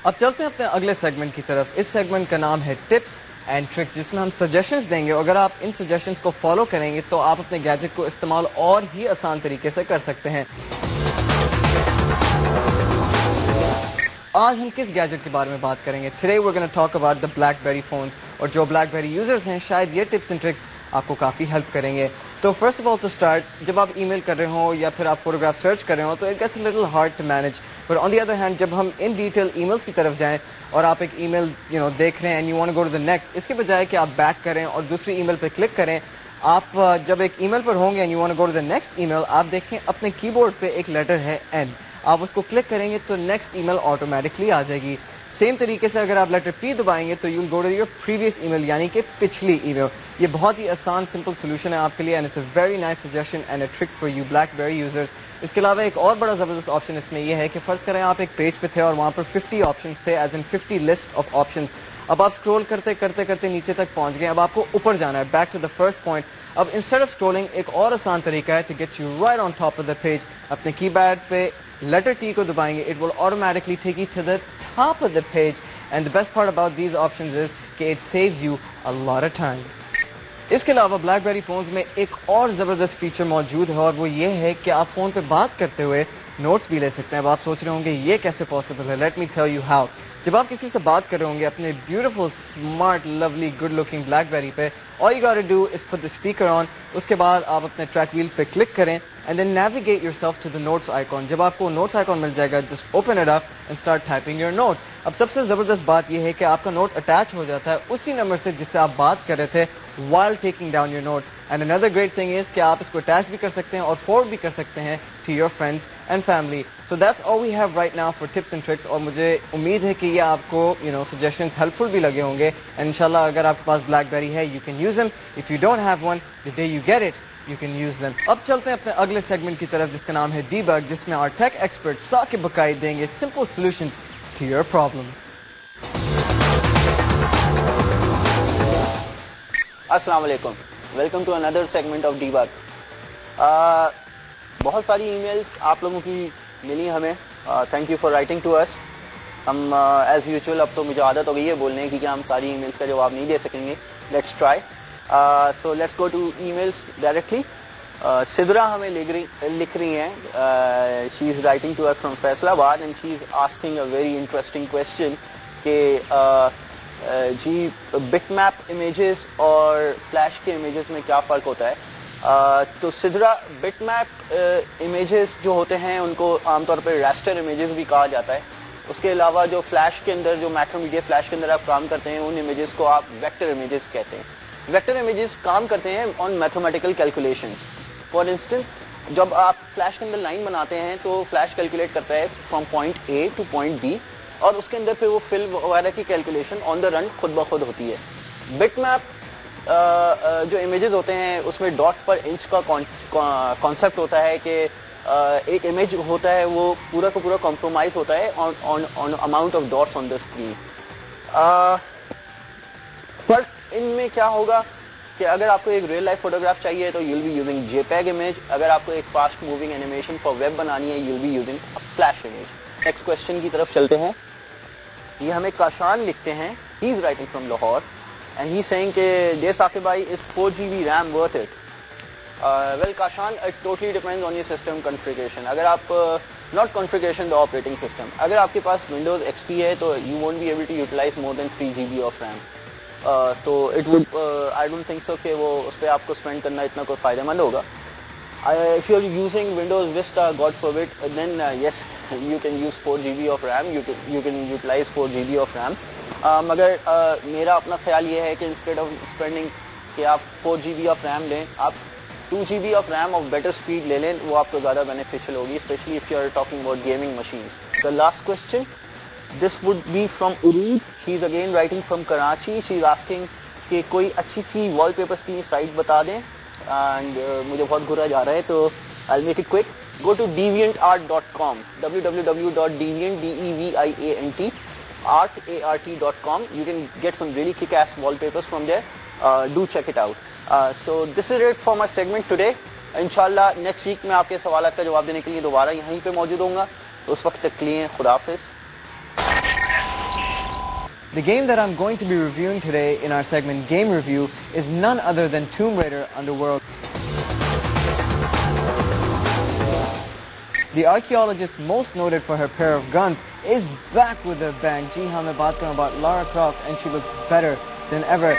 اب چلتے ہیں اپنے اگلے سیگمنٹ کی طرف. اس سیگمنٹ کا نام ہے ٹپس اینڈ ٹرکس، جس میں ہم سجیشنز دیں گے. اگر آپ ان سجیشنز کو فالو کریں گے تو آپ اپنے گیجٹ کو استعمال اور ہی آسان طریقے سے کر سکتے ہیں. آج ہم کس گیجٹ کے بارے میں بات کریں گے؟ Today we're going to talk about the BlackBerry phones. اور جو BlackBerry یوزرز ہیں شاید یہ ٹپس اینڈ ٹرکس آپ کو کافی ہیلپ کریں گے. تو first of all to start, جب آپ ای میل کر رہے ہوں یا پھر آپ فوٹوگراف سرچ کر رہے ہوں تو it gets a little hard to manage. But on the other hand جب ہم ان ڈیٹیل ای میلس کی طرف جائیں اور آپ ایک ای میل دیکھ رہے ہیں and you want to go to the next, اس کے بجائے کہ آپ بیک کریں اور دوسری ای میل پہ کلک کریں، آپ جب ایک ای میل پر ہوں گے and you want to go to the next email, آپ دیکھیں اپنے کی بورڈ پہ ایک لیٹر ہے این. آپ اس کو کلک کریں گے تو نیکسٹ ای میل آٹومیٹکلی آ جائے گی. سیم طریقے سے اگر آپ لیٹر پی دبائیں گے تو you will go to your previous email, یعنی کہ پچھلی ای میل. یہ بہت ہی آسان سمپل سولوشن ہے آپ کے لیے and it's a very nice suggestion and a trick for you BlackBerry users. اس کے علاوہ ایک اور بڑا زبردست آپشن اس میں یہ ہے کہ فرض کریں آپ ایک پیج پہ تھے اور وہاں پر 50 آپشنس تھے، as in 50 list of options. اب آپ اسکرول کرتے کرتے کرتے نیچے تک پہنچ گئے، اب آپ کو اوپر جانا ہے، back to the first point. اب انسٹیڈ آف اسکرولنگ ایک اور آسان طریقہ ہے to get you right on top of the page. اپنے کی بیڈ پہ لیٹر ٹی کو دبائیں گے، it will automatically take you to the top of the page. And the best part about these options is کہ it saves you a lot of time. اس کے علاوہ BlackBerry phones میں ایک اور زبردست فیچر موجود ہے اور وہ یہ ہے کہ آپ فون پہ بات کرتے ہوئے نوٹس بھی لے سکتے ہیں. اب آپ سوچ رہے ہوں گے یہ کیسے پاسبل ہے؟ Let me tell you how. جب آپ کسی سے بات کر رہے ہوں گے اپنے beautiful smart lovely good looking BlackBerry پہ، all you gotta do is put the speaker on. اس کے بعد آپ اپنے ٹریک ویل پہ کلک کریں and then navigate yourself to the notes icon. جب آپ کو notes icon مل جائے گا just open it up and start typing your note. اب سب سے زبردست بات یہ ہے کہ آپ کا نوٹ اٹیچ ہو جاتا ہے اسی نمبر سے جس سے آپ بات کر رہے تھے while taking down your notes. And another great thing is کہ آپ اس کو اٹیچ بھی کر سکتے ہیں اور forward بھی کر سکتے ہیں to your friends and family. So that's all we have right now for tips and tricks. اور مجھے امید ہے کہ یہ آپ کو suggestions helpful بھی لگے ہوں گے. And انشاءاللہ اگر آپ کے پاس BlackBerry ہے you can use them. If you don't have one, the day you get it you can use them. اب چلتے ہیں اپنے اگلے سیگمنٹ کی طرف جس کا نام ہے Debug، جس میں our tech experts ثاقب بقائی دیں گے simple solutions to your problems. السلام علیکم، welcome to another segment of Debug. بہت ساری ای میلس آپ لوگوں کی ملی ہمیں، thank you for writing to us. ہم ایز یوزول اب تو مجھے عادت ہو گئی ہے بولنے کی کہ ہم ساری ای میلس کا جواب نہیں دے سکیں گے. Let's try. So let's go to emails directly. Sidra ہمیں لکھ رہی ہیں، she is writing to us from Faisalabad and she is asking a very interesting question کہ جی بٹ میپ امیجز اور فلیش کے امیجز میں کیا فرق ہوتا ہے. تو سدرا، بٹ میپ امیجز جو ہوتے ہیں ان کو عام طور پہ ریسٹر امیجز بھی کہا جاتا ہے. اس کے علاوہ جو فلیش کے اندر، جو میکرو میڈیا فلیش کے اندر آپ کام کرتے ہیں ان امیجز کو آپ ویکٹر امیجز کہتے ہیں. ویکٹر امیجز کام کرتے ہیں آن میتھمیٹیکل کیلکولیشنز. فار انسٹنس جب آپ فلیش کے اندر لائن بناتے ہیں تو فلیش کیلکولیٹ کرتا ہے from point A to point B اور اس کے اندر پھر وہ فل وغیرہ کی کیلکولیشن آن دا رن خود بخود ہوتی ہے. بٹ میپ جو امیجز ہوتے ہیں اس میں ڈاٹ پر انچ کا کانسیپٹ ہوتا ہے کہ ایک امیج ہوتا ہے وہ پورا کا پورا کمپرومائز ہوتا ہے on amount of dots on the screen. فرق ان میں کیا ہوگا کہ اگر آپ کو ایک ریئل لائف فوٹوگراف چاہیے تو you will be using JPEG image. اگر آپ کو ایک fast moving animation for web بنانی ہے you will be using flash image. Next question کی طرف چلتے ہیں. یہ ہمیں کاشان لکھتے ہیں، he is writing from Lahore and he saying کہ ڈیئر ثاقب بھائی is 4GB RAM worth it? Well Kashan, it totally depends on your system configuration. اگر آپ not configuration the operating system، اگر آپ کے پاس Windows XP ہے تو you won't be able to utilize more than 3GB of RAM. تو it would I don't think so کہ وہ اس پہ آپ کو spend کرنا اتنا کوئی فائدہ مند ہوگا. If you are using Windows Vista, God forbid, then yes, you can use 4GB of RAM. You can utilize 4GB of RAM. مگر میرا اپنا خیال یہ ہے کہ instead of spending کہ آپ 4GB of RAM لیں، آپ 2GB of RAM of better speed لے لیں، وہ آپ کو زیادہ beneficial ہوگی, especially if you are talking about gaming machines. The last question, this would be from Urood. She is again writing from Karachi. She is asking کہ کوئی اچھی سی وال پیپرس کی سائٹ بتا دیں, اینڈ مجھے بہت برا جا رہا ہے تو I'll make it quick. Go to deviantart.com, www.deviant.art.com. You can get some really kick-ass wallpapers from there. Do check it out. So this is it for my segment today. انشاءاللہ نیکسٹ ویک میں آپ کے سوالات کا جواب دینے کے لیے دوبارہ یہیں پہ موجود ہوں گا. تو اس وقت تک کے لیے خدا حافظ. The game that I'm going to be reviewing today in our segment Game Review is none other than Tomb Raider Underworld. The archaeologist most noted for her pair of guns is back with a bang. Ji haan, main baat karun about Lara Croft, and she looks better than ever.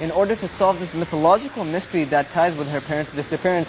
in order to solve this mythological mystery that ties with her parents' disappearance.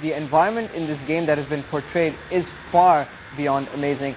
the environment in this game that has been portrayed is far beyond amazing.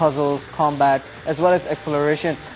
puzzles, combats, as well as exploration.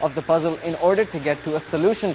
of the puzzle in order to get to a solution.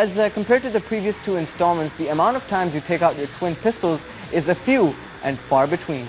As compared to the previous two installments, the amount of times you take out your twin pistols is a few and far between.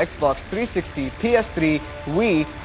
Xbox 360, PS3, Wii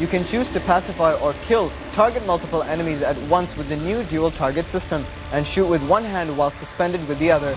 You can choose to pacify or kill, target multiple enemies at once with the new dual target system, and shoot with one hand while suspended with the other.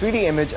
3D image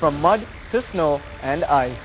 from mud to snow and ice.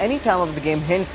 any time of the game hints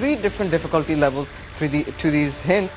3 different difficulty levels to these hints,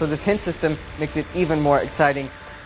so this hint system makes it even more exciting.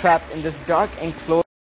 trapped in this dark enclosed